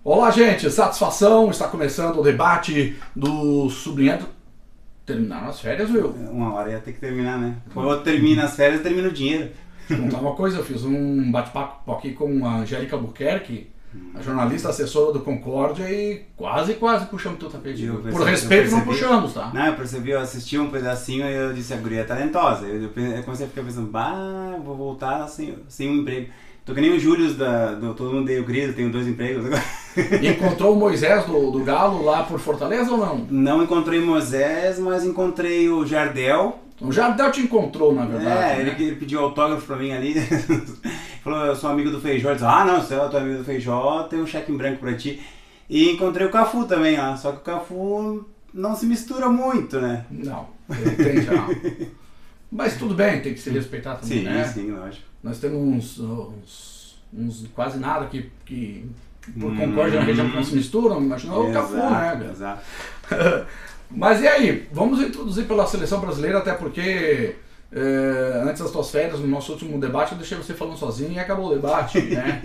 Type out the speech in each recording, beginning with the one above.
Olá, gente, satisfação, está começando o debate do sublinhado. Terminaram as férias, viu? Uma hora ia ter que terminar, né? Ou termina as férias, termina o dinheiro. Contar uma coisa, eu fiz um bate-papo aqui com a Angélica Albuquerque, a jornalista assessora do Concórdia, e quase puxamos teu tapete. Por respeito não puxamos, tá? Não, eu percebi, eu assisti um pedacinho e eu disse, a guria é talentosa. Eu comecei a ficar pensando, vou voltar sem um emprego. Tô que nem o Júlio do Todo Mundo Deu Grito, tenho 2 empregos agora. Encontrou o Moisés do Galo lá por Fortaleza ou não? Não encontrei o Moisés, mas encontrei o Jardel. O Jardel te encontrou, na verdade. Né? Ele pediu autógrafo pra mim ali. Falou, eu sou amigo do Feijó. Eu disse, não, se eu tô amigo do Feijó, tem um cheque em branco pra ti. E encontrei o Cafu também, ó. Só que o Cafu não se mistura muito, né? Não, ele tem já. Mas tudo bem, tem que se respeitar também, sim, né? Sim, lógico. Nós temos uns quase nada que por Concórdia na região que não se misturam, imagina o Cafu, né? Exato. Mas e aí, vamos introduzir pela seleção brasileira, até porque antes das tuas férias, no nosso último debate, eu deixei você falando sozinho e acabou o debate, né?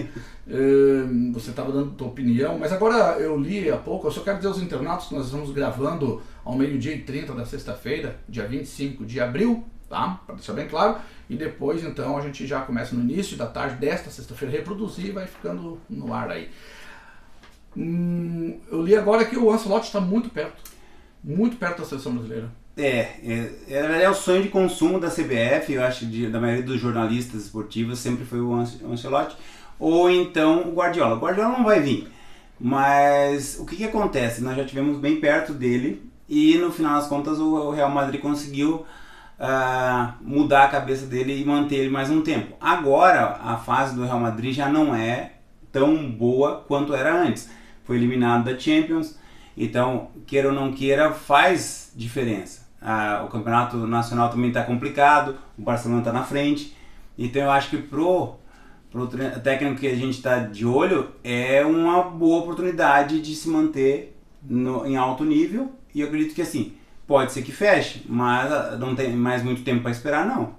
Você estava dando tua opinião, mas agora eu li há pouco, eu só quero dizer aos internautas que nós estamos gravando ao 12h30 da sexta-feira, dia 25 de abril, tá? Para deixar bem claro, e depois então a gente já começa no início da tarde desta sexta-feira reproduzir e vai ficando no ar aí. Eu li agora que o Ancelotti está muito perto da seleção brasileira. É o sonho de consumo da CBF, eu acho, da maioria dos jornalistas esportivos, sempre foi o Ancelotti, ou então o Guardiola. O Guardiola não vai vir, mas o que acontece? Nós já estivemos bem perto dele e no final das contas o Real Madrid conseguiu mudar a cabeça dele e manter ele mais um tempo. Agora a fase do Real Madrid já não é tão boa quanto era antes. Foi eliminado da Champions, então queira ou não queira faz diferença. O campeonato nacional também está complicado, o Barcelona está na frente, então eu acho que pro técnico que a gente está de olho é uma boa oportunidade de se manter em alto nível, e eu acredito que assim, pode ser que feche, mas não tem mais muito tempo para esperar, não.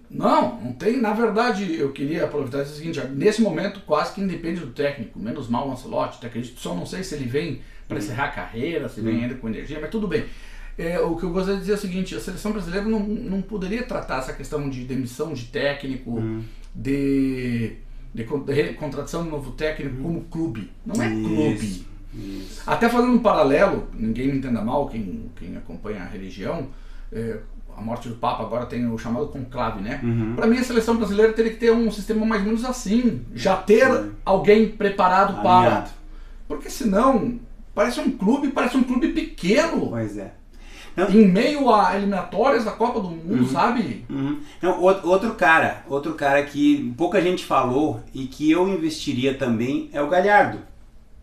Não tem. Na verdade, eu queria aproveitar o seguinte, nesse momento quase que independe do técnico, menos mal o Ancelotti, acredito, só não sei se ele vem para encerrar a carreira, se vem ainda com energia, mas tudo bem. O que eu gostaria de dizer é o seguinte, a seleção brasileira não poderia tratar essa questão de demissão de técnico, de contratação de novo técnico como clube. Não é clube. Isso. Até fazendo um paralelo, ninguém me entenda mal, quem acompanha a religião, a morte do Papa agora tem o chamado conclave, né? Para mim a seleção brasileira teria que ter um sistema mais ou menos assim, já ter alguém preparado para. Porque senão parece um clube pequeno. Pois é. Não. Em meio a eliminatórias da Copa do Mundo, sabe? Não, outro cara que pouca gente falou e que eu investiria também é o Galhardo,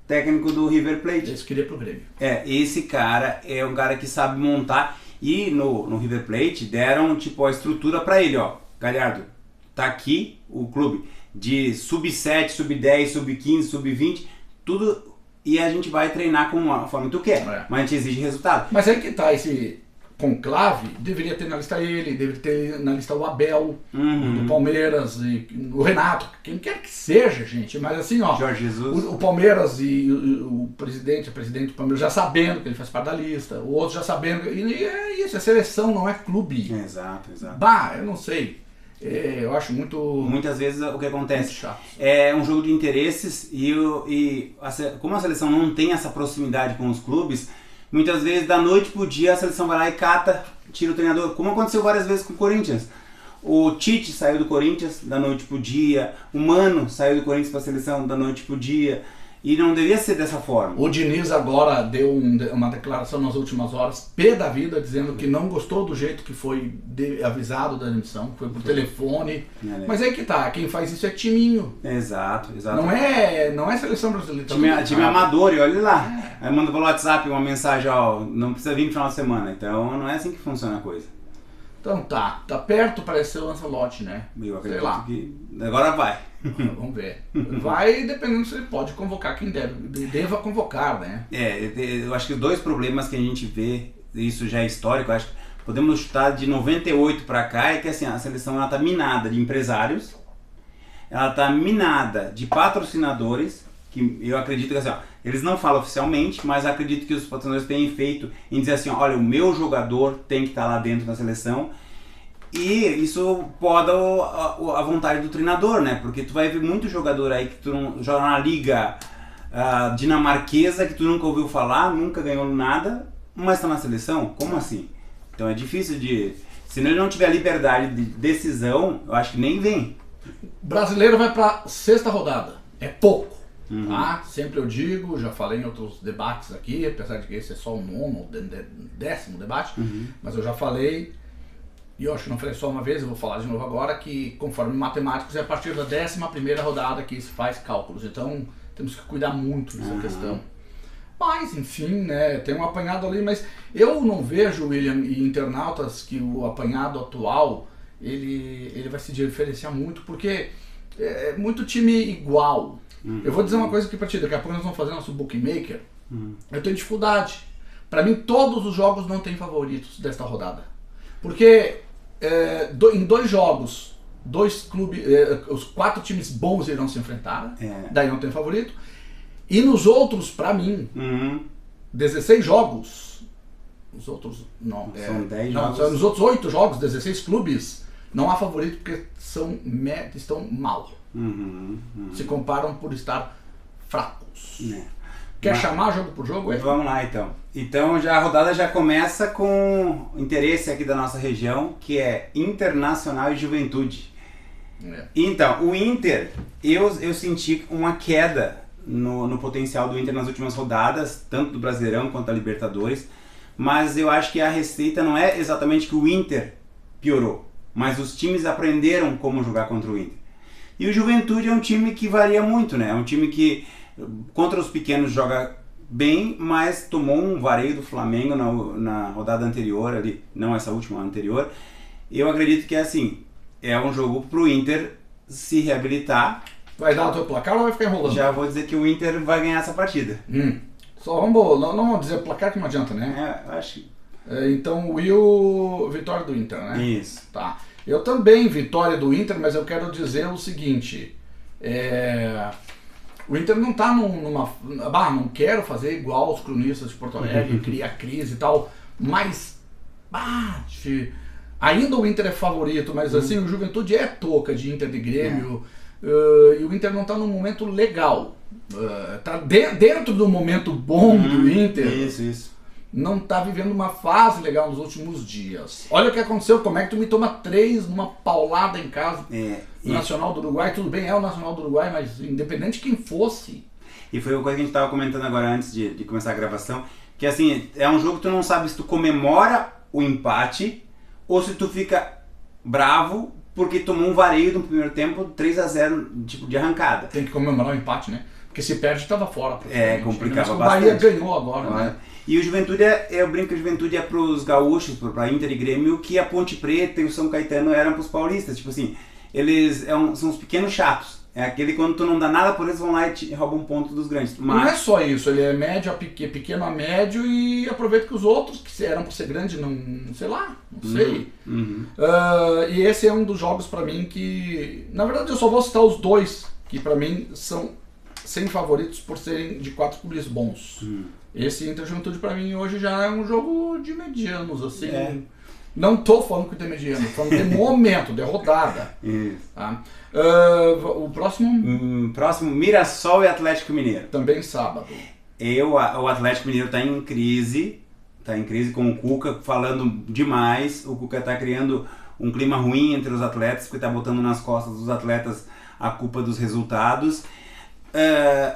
técnico do River Plate. Esse queria pro Grêmio. Esse cara é um cara que sabe montar, e no River Plate deram tipo a estrutura para ele, ó. Galhardo, tá aqui o clube de sub-7, sub-10, sub-15, sub-20, tudo. E a gente vai treinar com a forma que tu quer, mas a gente exige resultado. Mas aí que tá, esse conclave, deveria ter na lista ele, deveria ter na lista o Abel, do Palmeiras, e o Renato, quem quer que seja, gente. Mas assim, ó, Jorge Jesus. O Palmeiras e o presidente do Palmeiras já sabendo que ele faz parte da lista, o outro já sabendo, e é isso, é seleção, não é clube. Exato. Eu não sei. Eu acho muito... Muitas vezes o que acontece chato. É um jogo de interesses como a seleção não tem essa proximidade com os clubes, muitas vezes da noite pro dia a seleção vai lá e cata, tira o treinador, como aconteceu várias vezes com o Corinthians. O Tite saiu do Corinthians da noite pro dia, o Mano saiu do Corinthians para a seleção da noite pro dia. E não devia ser dessa forma. O Diniz agora deu uma declaração nas últimas horas, pé da vida, dizendo que não gostou do jeito que foi avisado da demissão, foi por telefone. Mas aí que tá, quem faz isso é timinho. Exato. Não é seleção brasileira. Time amador, e olha lá. Aí manda pelo WhatsApp uma mensagem, ó, não precisa vir no final de semana. Então não é assim que funciona a coisa. Então tá perto para ser o Ancelotti, né? Eu acredito que agora vai. Vamos ver. Vai dependendo se ele pode convocar quem deva convocar, né? Eu acho que os 2 problemas que a gente vê, isso já é histórico, eu acho que podemos chutar de 98 para cá, é que assim, a seleção ela tá minada de empresários, ela tá minada de patrocinadores que eu acredito que assim, ó, eles não falam oficialmente, mas acredito que os patrocinadores têm feito em dizer assim, olha, o meu jogador tem que estar lá dentro da seleção. E isso poda a vontade do treinador, né? Porque tu vai ver muito jogador aí que tu não joga na liga dinamarquesa, que tu nunca ouviu falar, nunca ganhou nada, mas tá na seleção? Como assim? Então é difícil de... Se ele não tiver liberdade de decisão, eu acho que nem vem. Brasileiro vai pra 6ª rodada. É pouco. Tá? Sempre eu digo, já falei em outros debates aqui, apesar de que esse é só o 9º ou 10º debate, mas eu já falei, e eu acho que não falei só uma vez, eu vou falar de novo agora, que conforme matemáticos é a partir da 11ª rodada que se faz cálculos, então temos que cuidar muito dessa questão. Mas, enfim, né, tem um apanhado ali, mas eu não vejo, William e internautas, que o apanhado atual, ele vai se diferenciar muito, porque é muito time igual. Eu vou dizer uma coisa aqui pra ti, daqui a pouco nós vamos fazer nosso bookmaker. Eu tenho dificuldade. Pra mim, todos os jogos não tem favoritos desta rodada. Porque em 2 jogos, 2 clubes, os 4 times bons irão se enfrentar, daí não tem favorito. E nos outros, pra mim, 16 jogos, os outros não, são 10 não, jogos. nos outros 8 jogos, 16 clubes, não há favorito porque estão mal. Se comparam por estar fracos. Quer chamar jogo por jogo? Vamos lá então. Então a rodada já começa com interesse aqui da nossa região, que é Internacional e Juventude. Então, o Inter, eu senti uma queda no potencial do Inter nas últimas rodadas, tanto do Brasileirão quanto da Libertadores, mas eu acho que a receita não é exatamente que o Inter piorou, mas os times aprenderam como jogar contra o Inter. E o Juventude é um time que varia muito, né? É um time que contra os pequenos joga bem, mas tomou um vareio do Flamengo na rodada anterior, ali, não essa última, anterior. Eu acredito que assim, é um jogo pro Inter se reabilitar. Vai dar o teu placar ou vai ficar enrolando? Já vou dizer que o Inter vai ganhar essa partida. Só vamos, não vamos dizer placar que não adianta, né? Acho que... Então, Will, vitória do Inter, né? Isso. Tá. Eu também, vitória do Inter, mas eu quero dizer o seguinte, o Inter não tá não quero fazer igual os cronistas de Porto Alegre, criar crise e tal, mas, ainda o Inter é favorito, mas assim, o Juventude é toca de Inter de Grêmio, e o Inter não tá num momento legal, tá dentro do momento bom do Inter. Isso. Não está vivendo uma fase legal nos últimos dias. Olha o que aconteceu, como é que tu me toma 3 numa paulada em casa. O Nacional do Uruguai, tudo bem, é o Nacional do Uruguai, mas independente de quem fosse. E foi uma coisa que a gente estava comentando agora antes de começar a gravação, que assim, é um jogo que tu não sabe se tu comemora o empate ou se tu fica bravo porque tomou um vareio no primeiro tempo, 3-0, tipo, de arrancada. Tem que comemorar o empate, né? Porque se perde, estava fora. Complicava bastante. O Bahia ganhou agora, né? E o Juventude, eu brinco que o Juventude é pros gaúchos, pra Inter e Grêmio, que a Ponte Preta e o São Caetano eram pros paulistas. Tipo assim, eles são os pequenos chatos. É aquele quando tu não dá nada por eles, vão lá e te roubam um ponto dos grandes. Mas... Não é só isso, ele é médio a pequeno a médio e aproveita que os outros, que eram por ser grande, não sei lá, não sei. E esse é um dos jogos pra mim que... Na verdade eu só vou citar os 2, que pra mim são sem favoritos por serem de 4 clubes bons. Esse Inter Juventude pra mim hoje já é um jogo de medianos, assim. Não tô falando que tem mediano, tô falando de momento, de rodada. Tá? O próximo? Próximo, Mirassol e Atlético Mineiro. Também sábado. O Atlético Mineiro tá em crise com o Cuca, falando demais. O Cuca tá criando um clima ruim entre os atletas, porque tá botando nas costas dos atletas a culpa dos resultados.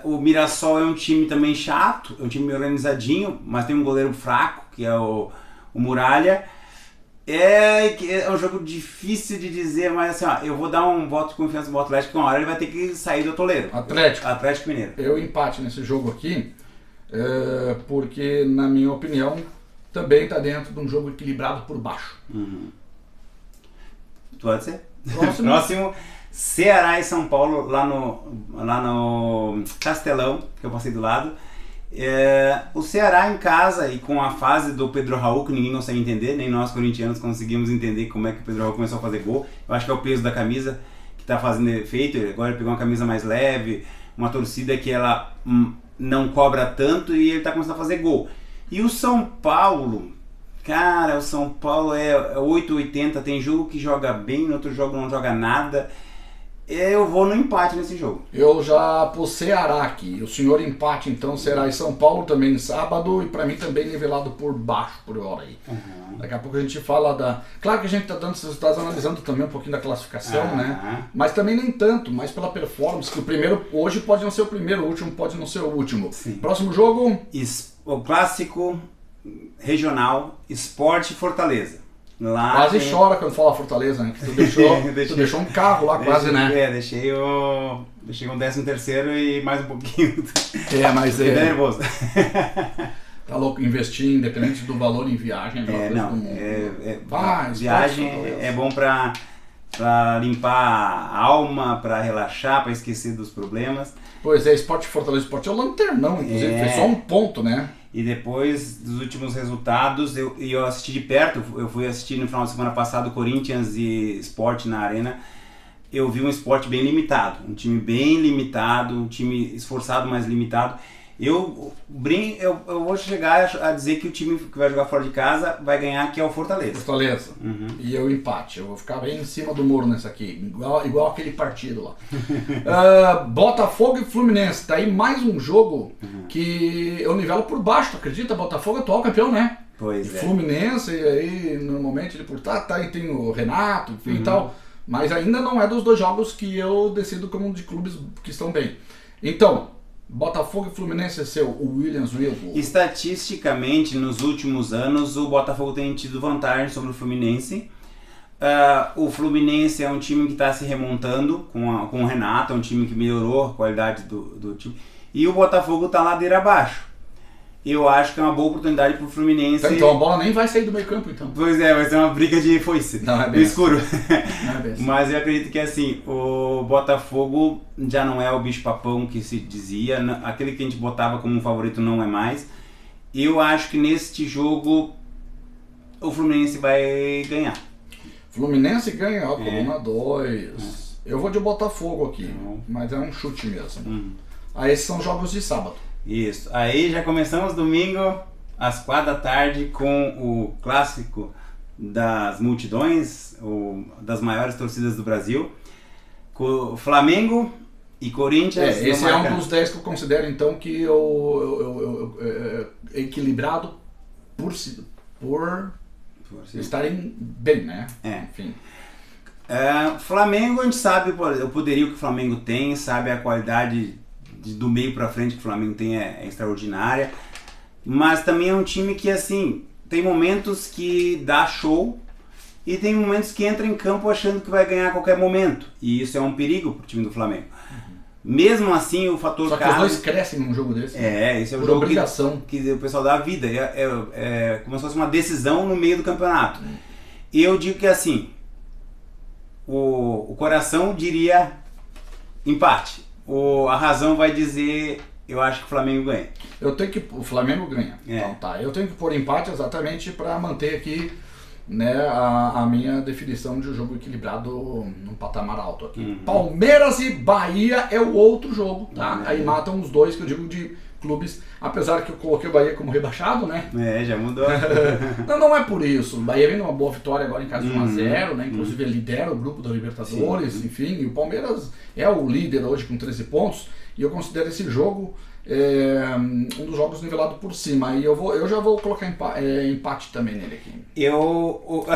O Mirassol é um time também chato, é um time organizadinho, mas tem um goleiro fraco, que é o Muralha. É um jogo difícil de dizer, mas assim, ó, eu vou dar um voto de confiança no Atlético, que uma hora ele vai ter que sair do atoleiro. Atlético Mineiro. Eu empate nesse jogo aqui, porque na minha opinião também está dentro de um jogo equilibrado por baixo. Pode ser. Próximo. Ceará e São Paulo, lá no Castelão, que eu passei do lado. O Ceará em casa e com a fase do Pedro Raul, que ninguém consegue entender, nem nós corintianos conseguimos entender como é que o Pedro Raul começou a fazer gol. Eu acho que é o peso da camisa que está fazendo efeito. Agora ele pegou uma camisa mais leve, uma torcida que ela não cobra tanto e ele está começando a fazer gol. E o São Paulo, cara, o São Paulo é 8,80, tem jogo que joga bem, no outro jogo não joga nada. Eu vou no empate nesse jogo. Eu já pus Ceará aqui. O senhor empate então será em São Paulo também sábado e para mim também nivelado por baixo por hora aí. Daqui a pouco a gente fala da... Claro que a gente está dando esses resultados analisando também um pouquinho da classificação, né? Mas também nem tanto, mas pela performance, que o primeiro hoje pode não ser o primeiro, o último pode não ser o último. Sim. Próximo jogo? O clássico regional Sport Fortaleza. Lá quase chora quando fala Fortaleza, né? Que tu deixou um carro lá quase, né? Deixei um 13º e mais um pouquinho. Mas Fiquei nervoso. Tá louco, investir independente do valor em viagem. Viagem é bom pra limpar a alma, pra relaxar, pra esquecer dos problemas. Pois é, Sport Fortaleza, Sport é o lanternão, inclusive, fez só um ponto, né? E depois dos últimos resultados, eu assisti de perto, eu fui assistir no final de semana passado Corinthians e Sport na Arena. Eu vi um Sport bem limitado, um time bem limitado, um time esforçado, mas limitado. Eu vou chegar a dizer que o time que vai jogar fora de casa vai ganhar, que é o Fortaleza. Fortaleza. E eu empate. Eu vou ficar bem em cima do muro nesse aqui, igual aquele partido lá. Botafogo e Fluminense. Tá aí mais um jogo que eu nivelo por baixo, tu acredita? Botafogo é atual campeão, né? Pois é. Fluminense, e aí normalmente ele por aí tem o Renato, enfim e tal. Mas ainda não é dos dois jogos que eu decido como de clubes que estão bem. Então, Botafogo e Fluminense é seu, o Williams Wilbo. Estatisticamente, nos últimos anos, o Botafogo tem tido vantagem sobre o Fluminense. O Fluminense é um time que está se remontando com o Renato, é um time que melhorou a qualidade do time. E o Botafogo está ladeira abaixo. Eu acho que é uma boa oportunidade para o Fluminense. Então a bola nem vai sair do meio campo, então. Pois é, vai ser uma briga de foice. Não é bem no escuro. Não é bem assim. Mas eu acredito que assim, o Botafogo já não é o bicho-papão que se dizia. Aquele que a gente botava como um favorito não é mais. Eu acho que neste jogo o Fluminense vai ganhar. Fluminense ganha, coluna 2. Eu vou de Botafogo aqui, mas é um chute mesmo. Aí esses são jogos de sábado. Isso. Aí já começamos domingo, às 4 da tarde, com o clássico das multidões, das maiores torcidas do Brasil, com Flamengo e Corinthians. Esse é um dos 10 que eu considero, então, que eu equilibrado por estarem bem, né? Enfim. Flamengo, a gente sabe o poderio que o Flamengo tem, sabe a qualidade do meio pra frente que o Flamengo tem é extraordinária, mas também é um time que assim tem momentos que dá show e tem momentos que entra em campo achando que vai ganhar a qualquer momento, e isso é um perigo pro time do Flamengo. Mesmo assim, o fator só que os dois crescem num jogo desse. Esse é o jogo obrigação que o pessoal dá a vida, é como se fosse uma decisão no meio do campeonato. E eu digo que assim, o coração diria empate. A razão vai dizer, eu acho que o Flamengo ganha. O Flamengo ganha. Então tá. Eu tenho que pôr empate exatamente para manter aqui, né, a minha definição de jogo equilibrado num patamar alto aqui. Palmeiras e Bahia é o outro jogo, tá? Aí matam os dois que eu digo de clubes, apesar que eu coloquei o Bahia como rebaixado, né? Já mudou. não é por isso. O Bahia vem numa boa vitória agora em casa de 1-0, né? Inclusive ele lidera o grupo da Libertadores, enfim, e o Palmeiras é o líder hoje com 13 pontos, e eu considero esse jogo um dos jogos nivelado por cima. Aí eu já vou colocar empate também nele aqui.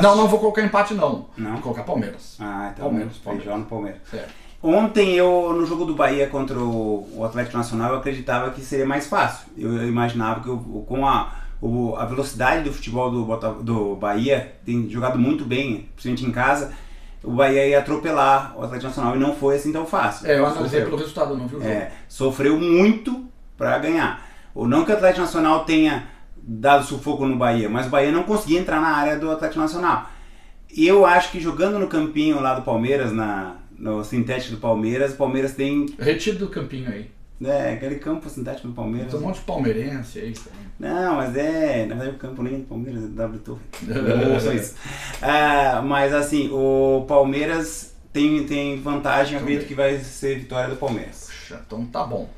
Não vou colocar empate não. Vou colocar Palmeiras. Então Palmeiras. No Palmeiras. Certo. Ontem no jogo do Bahia contra o Atlético Nacional, eu acreditava que seria mais fácil. Eu imaginava que com a velocidade do futebol do Bahia, tem jogado muito bem, principalmente em casa, o Bahia ia atropelar o Atlético Nacional, e não foi assim tão fácil. Eu analisei pelo resultado, não vi o jogo. Sofreu muito para ganhar. Não que o Atlético Nacional tenha dado sufoco no Bahia, mas o Bahia não conseguia entrar na área do Atlético Nacional. E eu acho que jogando no campinho lá do Palmeiras, no sintético do Palmeiras, o Palmeiras tem... Retiro do campinho aí. Aquele campo sintético do Palmeiras. Tem um monte de palmeirense aí também. Não, mas na verdade o campo nem é do Palmeiras, é do W Torre. Ouçam isso. Mas assim, o Palmeiras tem vantagem, eu acredito que vai ser vitória do Palmeiras. Poxa, então tá bom.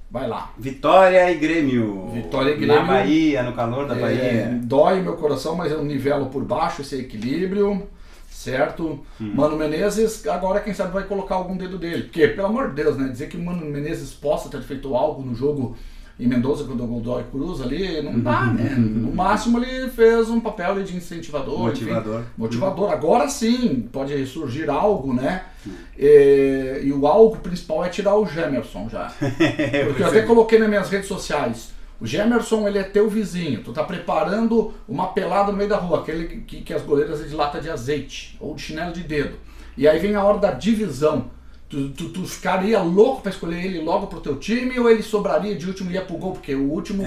Vai lá. Vitória e Grêmio. Vitória e Grêmio. Na Bahia, no calor da Bahia. Dói meu coração, mas eu nivelo por baixo esse equilíbrio, certo? Mano Menezes, agora quem sabe vai colocar algum dedo dele. Porque, pelo amor de Deus, né? Dizer que o Mano Menezes possa ter feito algo no jogo em Mendoza, quando o Godoy Cruz ali, não dá, né? No máximo ele fez um papel ali de incentivador. Motivador. Enfim, motivador. Agora sim, pode surgir algo, né? E o algo principal é tirar o Gemerson já. Porque eu até coloquei nas minhas redes sociais. O Gemerson, ele é teu vizinho. Tu tá preparando uma pelada no meio da rua, aquele que as goleiras é de lata de azeite ou de chinelo de dedo. E aí vem a hora da divisão. Tu ficaria louco para escolher ele logo pro teu time ou ele sobraria de último e ia pro gol? Porque o último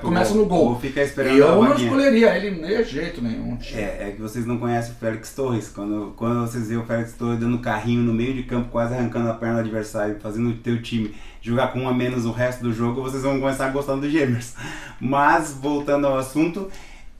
começa no gol. Vou ficar esperando. E eu não escolheria ele de jeito nenhum. É que vocês não conhecem o Félix Torres. Quando vocês veem o Félix Torres dando carrinho no meio de campo, quase arrancando a perna do adversário, fazendo o teu time jogar com um a menos o resto do jogo, vocês vão começar gostando do Gemerson. Mas, voltando ao assunto,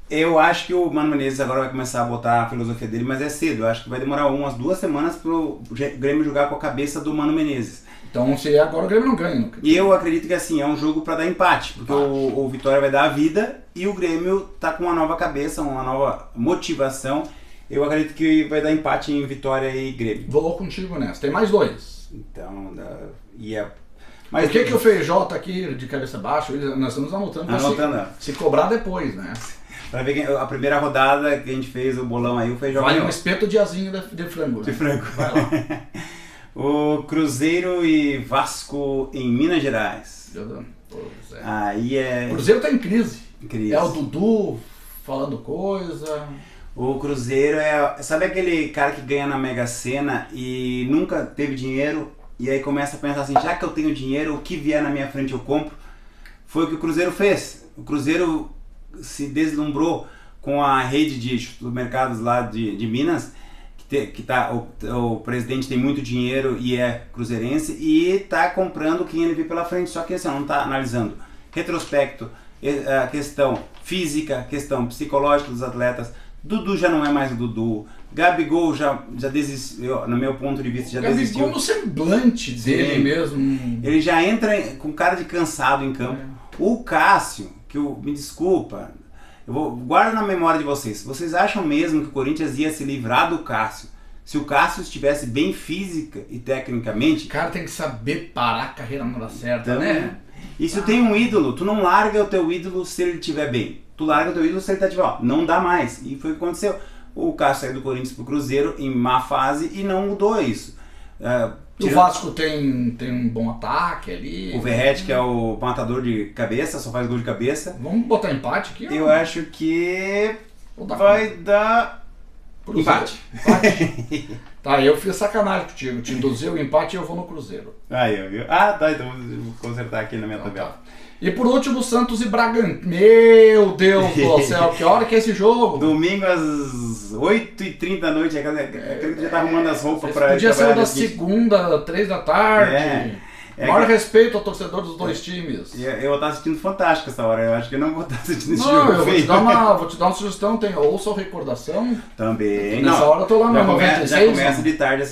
eu acho que o Mano Menezes agora vai começar a botar a filosofia dele, mas é cedo. Eu acho que vai demorar umas 2 semanas pro Grêmio jogar com a cabeça do Mano Menezes. Então, se agora o Grêmio não ganha. E eu acredito que assim, é um jogo para dar empate, porque o Vitória vai dar a vida e o Grêmio tá com uma nova cabeça, uma nova motivação. Eu acredito que vai dar empate em Vitória e Grêmio. Vou contigo nessa. Tem mais 2. Então, Mas o que o Feijó tá aqui de cabeça baixa? Nós estamos anotando pra se cobrar depois, né? Pra ver a primeira rodada que a gente fez, o bolão aí, o Feijó vai ganhou. Um espeto de asinho de frango. Né? De frango. Vai lá. O Cruzeiro e Vasco em Minas Gerais. Pois é. Aí é... O Cruzeiro tá em crise. Crise. É o Dudu falando coisa. O Cruzeiro sabe aquele cara que ganha na Mega Sena e nunca teve dinheiro e aí começa a pensar assim, já que eu tenho dinheiro, o que vier na minha frente eu compro? Foi o que o Cruzeiro fez. O Cruzeiro se deslumbrou com a rede de supermercados lá de Minas, o presidente tem muito dinheiro e é cruzeirense e está comprando quem ele vê pela frente, só que assim, não está analisando retrospecto, a questão física, questão psicológica dos atletas. Dudu já não é mais o Dudu, Gabigol já desistiu, no meu ponto de vista, já desistiu. Gabigol no semblante dele mesmo. Ele já entra com cara de cansado em campo. O Cássio, me desculpa, guarda na memória de vocês. Vocês acham mesmo que o Corinthians ia se livrar do Cássio se o Cássio estivesse bem física e tecnicamente? O cara tem que saber parar a carreira na hora certa, então, né? E se tu tem um ídolo, tu não larga o teu ídolo se ele estiver bem. Tu larga o teu ídolo se ele estiver, não dá mais. E foi o que aconteceu. O Cássio saiu do Corinthians pro Cruzeiro em má fase e não mudou isso. O Vasco tem um bom ataque ali. O Verratti, que é o matador de cabeça, só faz gol de cabeça. Vamos botar empate aqui? Eu acho que vai dar empate. Tá, eu fiz sacanagem contigo. Te induziu o empate e eu vou no Cruzeiro. Tá, então vou consertar aqui na minha tabela. Tá. E por último, Santos e Bragantino. Meu Deus do céu, que hora que é esse jogo? Domingo às 8h30 da noite, aquele que já tá arrumando as roupas pra podia ser da segunda, 3 da tarde. Maior respeito ao torcedor dos dois times. Eu vou estar assistindo Fantástico essa hora, eu acho que eu não vou estar assistindo esse não, jogo. Eu vou te dar uma sugestão, ouça o Recordação. Também. Nessa hora eu tô lá no 96. Já começa de tarde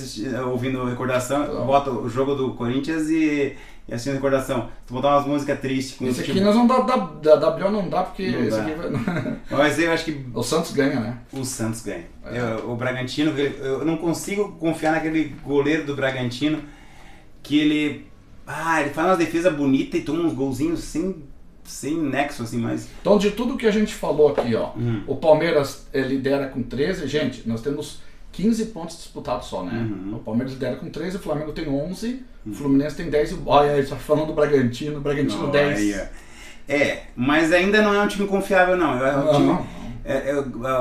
ouvindo Recordação, bota o jogo do Corinthians e assistindo Recordação. Tu botar umas músicas tristes. Esse aqui nós não dá, da WO não dá, porque não esse dá. aqui vai... Mas eu acho que... O Santos ganha, né? O Santos ganha. O Bragantino, eu não consigo confiar naquele goleiro do Bragantino, que ele faz uma defesa bonita e toma uns golzinhos sem nexo, assim, mas... Então, de tudo que a gente falou aqui, ó, o Palmeiras lidera com 13. Gente, nós temos 15 pontos disputados só, né? O Palmeiras lidera com 13, o Flamengo tem 11, o Fluminense tem 10 e olha, ele tá falando do Bragantino, 10. Mas ainda não é um time confiável, não.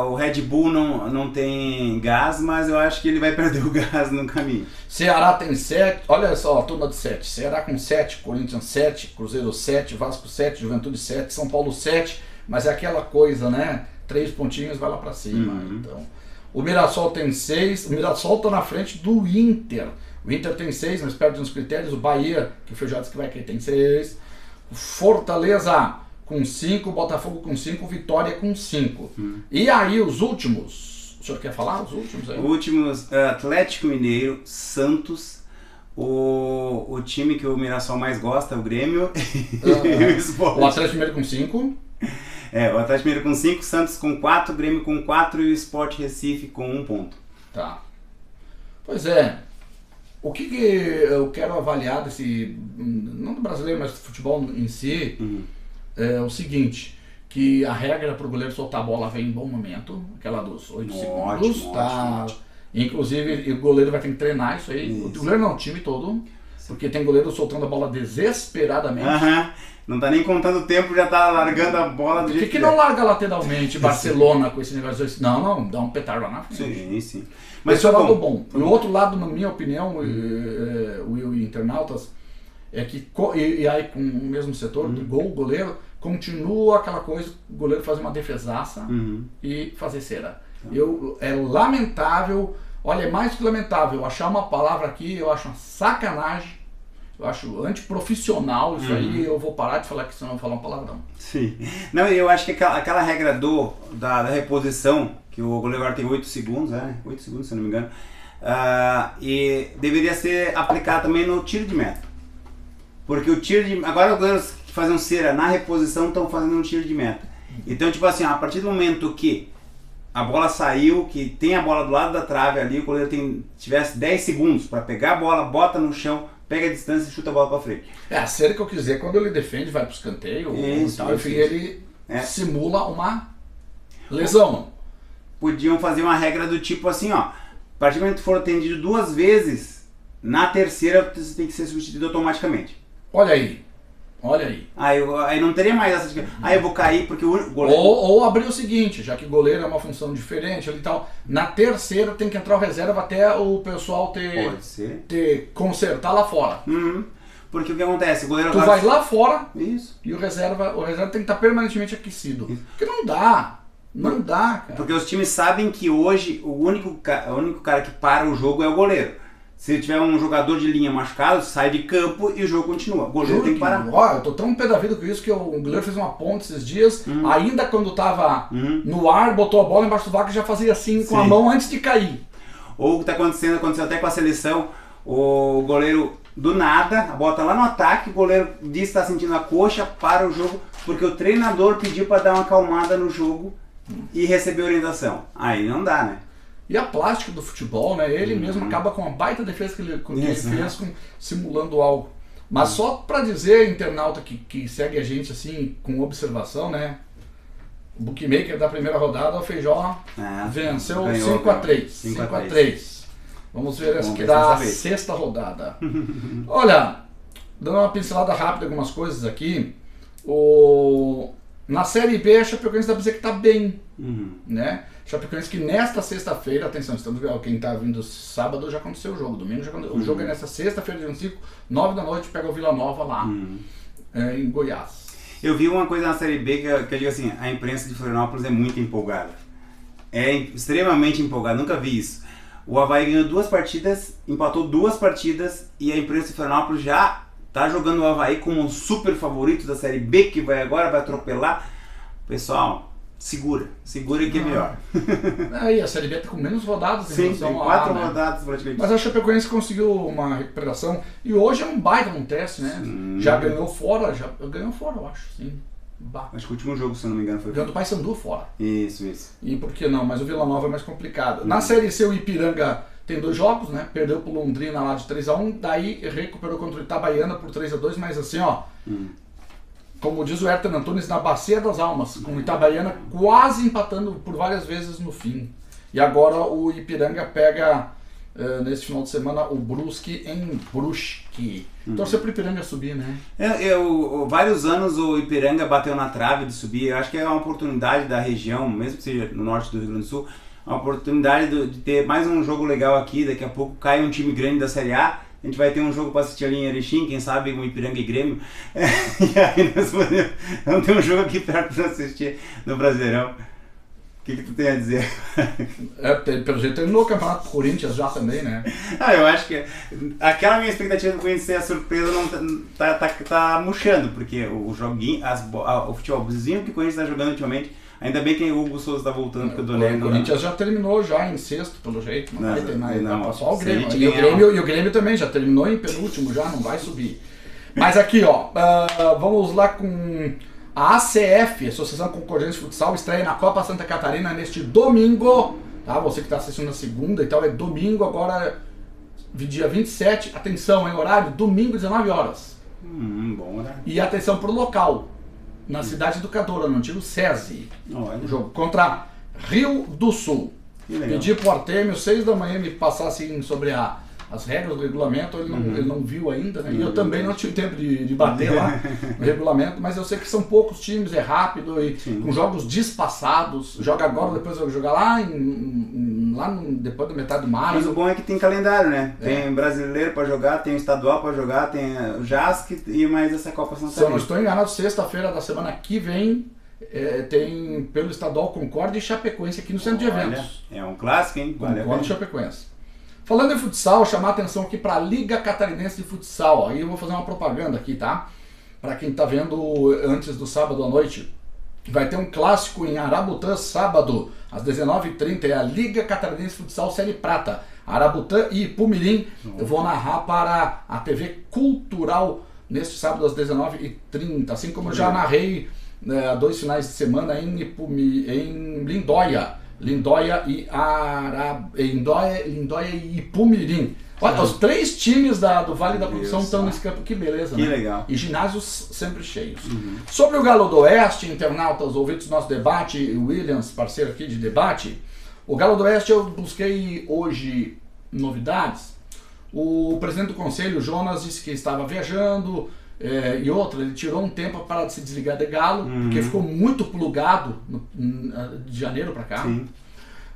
O Red Bull não tem gás, mas eu acho que ele vai perder o gás no caminho. Ceará tem 7, olha só, a turma de 7. Ceará com 7, Corinthians 7, Cruzeiro 7, Vasco 7, Juventude 7, São Paulo 7, mas é aquela coisa, né? 3 pontinhos vai lá pra cima. Então, o Mirassol tem 6, o Mirassol tá na frente do Inter. O Inter tem 6, mas perde nos critérios. O Bahia, que o Feijó disse que vai cair, tem 6. Fortaleza com 5, Botafogo com 5, Vitória com 5. E aí os últimos, o senhor quer falar os últimos aí? Últimos, Atlético Mineiro, Santos, o time que o Mirassol mais gosta, o Grêmio, e o Sport. O Atlético Mineiro com 5. O Atlético Mineiro com 5, Santos com 4, Grêmio com 4 e o Sport Recife com 1 ponto. Tá. Pois é. O que eu quero avaliar desse, não do brasileiro, mas do futebol em si, é o seguinte, que a regra para o goleiro soltar a bola vem em bom momento, aquela dos 8 segundos, tá? Ótimo. Inclusive o goleiro vai ter que treinar isso aí, o goleiro não, o time todo, porque tem goleiro soltando a bola desesperadamente. Não tá nem contando o tempo, já tá largando a bola do jeito que não larga lateralmente Barcelona com esse negócio de... Não, dá um petardo lá na frente. Sim. Mas esse é o lado bom. O outro lado, na minha opinião, Will e internautas, é que, e aí com o mesmo setor, do gol, goleiro, continua aquela coisa, o goleiro fazer uma defesaça e fazer cera. É lamentável, olha, é mais que lamentável, eu achar uma palavra aqui, eu acho uma sacanagem, eu acho antiprofissional isso aí, eu vou parar de falar que senão eu vou falar uma palavrão. Sim. Não, eu acho que aquela regra da reposição, que o goleiro agora tem 8 segundos, 8 segundos se eu não me engano, e deveria ser aplicado também no tiro de meta. Porque o tiro de... Agora os goleiros que fazem cera na reposição estão fazendo um tiro de meta. Então, tipo assim, a partir do momento que a bola saiu, que tem a bola do lado da trave ali, o goleiro tivesse 10 segundos para pegar a bola, bota no chão, pega a distância e chuta a bola para frente. A cera que eu quiser, quando ele defende, vai pro escanteio, ele simula uma lesão. Podiam fazer uma regra do tipo assim, ó, a partir do momento que for atendido 2 vezes, na terceira você tem que ser substituído automaticamente. Olha aí. Aí não teria mais essa de eu vou cair porque o goleiro... Ou abrir o seguinte, já que goleiro é uma função diferente ali e tal, na terceira tem que entrar o reserva até o pessoal consertar lá fora. Porque o que acontece? O goleiro vai lá fora isso. E o reserva tem que estar permanentemente aquecido. Isso. Porque não dá. Não dá, cara. Porque os times sabem que hoje o único cara que para o jogo é o goleiro. Se tiver um jogador de linha machucado, sai de campo e o jogo continua. O goleiro tem que parar. Eu tô tão pé da vida com isso que o goleiro fez uma ponte esses dias, ainda quando tava no ar, botou a bola embaixo do vácuo e já fazia assim com a mão antes de cair. Ou o que tá aconteceu até com a seleção, o goleiro do nada, a bola tá lá no ataque, o goleiro diz que tá sentindo a coxa, para o jogo, porque o treinador pediu para dar uma acalmada no jogo e receber orientação. Aí não dá, né? E a plástica do futebol, né? Ele mesmo acaba com uma baita defesa que ele fez, simulando algo. Mas só para dizer, internauta que segue a gente assim, com observação, né? O bookmaker da primeira rodada, o Feijó venceu 5-3. 5-3. Vamos ver essa aqui da sexta rodada. Olha, dando uma pincelada rápida em algumas coisas aqui. Na Série B, a Chapecoense dá pra dizer que tá bem, né? Chapecoense que nesta sexta-feira, atenção, quem tá vindo sábado já aconteceu o jogo, domingo já aconteceu. O jogo é nesta sexta-feira, dia 5, 9 da noite, pega o Vila Nova lá, em Goiás. Eu vi uma coisa na Série B que eu digo assim, a imprensa de Florianópolis é muito empolgada. É extremamente empolgada, nunca vi isso. O Avaí ganhou 2 partidas, empatou 2 partidas e a imprensa de Florianópolis já tá jogando o Avaí como um super favorito da Série B, que vai atropelar. Pessoal, segura que é melhor. Aí a Série B tá com menos rodadas em relação tem 4 rodadas praticamente. Mas a Chapecoense conseguiu uma recuperação e hoje é um baita no teste, né? Já ganhou fora, eu acho, sim. Acho que o último jogo, se eu não me engano, foi... Ganhou do Paysandu fora. Isso. E por que não? Mas o Vila Nova é mais complicado. Na Série C, o Ipiranga tem 2 jogos, né? Perdeu pro Londrina lá de 3-1, daí recuperou contra o Itabaiana por 3-2, mas assim, ó... Como diz o Hertan Antunes, na bacia das almas, com o Itabaiana quase empatando por várias vezes no fim. E agora o Ipiranga pega, nesse final de semana, o Brusque em Brusque. Torceu pro Ipiranga subir, né? Vários anos o Ipiranga bateu na trave de subir. Eu acho que é uma oportunidade da região, mesmo que seja no norte do Rio Grande do Sul, uma oportunidade de ter mais um jogo legal aqui. Daqui a pouco cai um time grande da Série A. A gente vai ter um jogo para assistir ali em Erechim, quem sabe um Ipiranga e Grêmio. E aí vamos ter um jogo aqui perto para assistir no Brasileirão. O que tu tem a dizer? Pelo jeito terminou o Campeonato Corinthians já também, né? Eu acho que aquela minha expectativa do Corinthians ser a surpresa não tá murchando, porque o joguinho, o futebolzinho que o Corinthians está jogando ultimamente, Ainda bem que o Hugo Souza tá voltando, porque o Donelli O não... Corinthians já terminou já em sexto, pelo jeito. Não vai ter mais. não, Vai passar o se Grêmio. a gente E o Grêmio também já terminou em penúltimo, já não vai subir. Mas aqui, ó, vamos lá com a ACF, Associação Concordante de Futsal, estreia na Copa Santa Catarina neste domingo. Tá? Você que está assistindo na segunda, então é domingo, agora dia 27. Atenção, hein, horário, domingo, 19 horas. Bom horário. E atenção pro local, na Cidade Educadora, no antigo SESI. Olha. O jogo contra Rio do Sul. Pedi pro Artemio 6 da manhã me passar assim sobre as regras do regulamento, ele não viu ainda, né? E eu também não tive tempo de bater lá no regulamento, mas eu sei que são poucos times, é rápido e com jogos despaçados. Joga agora, depois vai jogar lá, depois da metade do mar. Mas o bom é que tem calendário, né? Tem brasileiro pra jogar, tem estadual pra jogar, tem o JASC e mais essa Copa Santa Catarina. Se eu não estou enganado, sexta-feira da semana que vem tem pelo estadual Concórdia e Chapecoense aqui no centro de eventos. É um clássico, hein? Concórdia e Chapecoense. Falando em futsal, chamar a atenção aqui para a Liga Catarinense de Futsal. Aí eu vou fazer uma propaganda aqui, tá? Para quem tá vendo antes do sábado à noite. Vai ter um clássico em Arabutã, sábado, às 19h30. É a Liga Catarinense de Futsal Série Prata. Arabutã e Ipumirim. Eu vou narrar para a TV Cultural neste sábado às 19h30. Assim como eu já narrei 2 finais de semana em Lindóia. Lindóia e Ipumirim. Olha, os 3 times do Vale da Produção estão nesse campo. Que beleza, que né? legal. E ginásios sempre cheios. Sobre o Galo do Oeste, internautas, ouvintes do nosso debate, Williams, parceiro aqui de debate, o Galo do Oeste eu busquei hoje novidades. O presidente do conselho, Jonas, disse que estava viajando, e outra, ele tirou um tempo para se desligar de Galo, porque ficou muito plugado de janeiro para cá.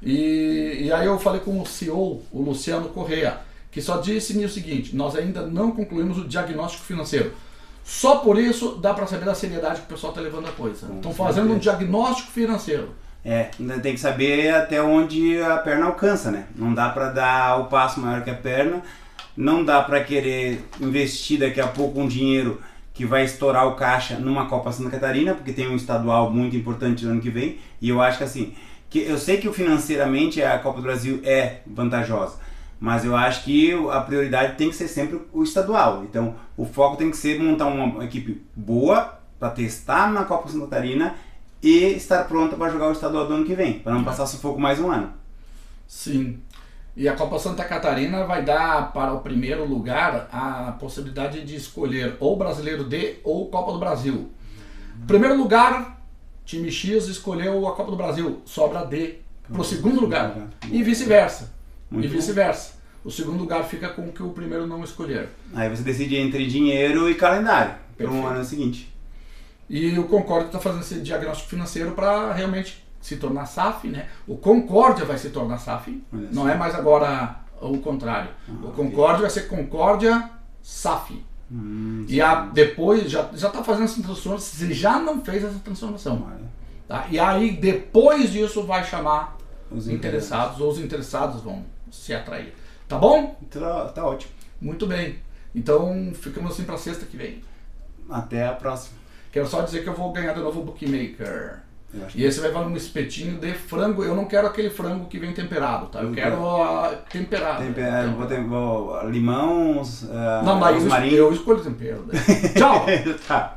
E aí eu falei com o CEO, o Luciano Correa, que só disse-me o seguinte: nós ainda não concluímos o diagnóstico financeiro. Só por isso dá para saber da seriedade que o pessoal está levando a coisa. Estão fazendo um diagnóstico financeiro. Tem que saber até onde a perna alcança, né? Não dá para dar o passo maior que a perna. Não dá para querer investir daqui a pouco um dinheiro que vai estourar o caixa numa Copa Santa Catarina, porque tem um estadual muito importante no ano que vem. E eu acho que assim, eu sei que financeiramente a Copa do Brasil é vantajosa, mas eu acho que a prioridade tem que ser sempre o estadual. Então o foco tem que ser montar uma equipe boa para testar na Copa Santa Catarina e estar pronta para jogar o estadual do ano que vem, para não passar sufoco mais um ano. Sim. E a Copa Santa Catarina vai dar para o primeiro lugar a possibilidade de escolher ou Brasileiro D ou Copa do Brasil. Primeiro lugar, time X escolheu a Copa do Brasil, sobra D para o segundo lugar. E vice-versa. O segundo lugar fica com o que o primeiro não escolher. Aí você decide entre dinheiro e calendário para um ano seguinte. E o Concórdia está fazendo esse diagnóstico financeiro para realmente se tornar SAF, né? O Concórdia vai se tornar SAF, não é mais agora o contrário. O Concórdia vai ser Concórdia SAF. E depois já está fazendo essa transformação, se já não fez essa transformação. Tá? E aí depois disso vai chamar os interessados, ou os interessados vão se atrair. Tá bom? Tá ótimo. Muito bem. Então ficamos assim para sexta que vem. Até a próxima. Quero só dizer que eu vou ganhar de novo o Bookmaker. E esse vai valer um espetinho de frango. Eu não quero aquele frango que vem temperado, tá? Eu quero temperado. Limão, não, mas eu escolho tempero. Né? Tchau! Tá.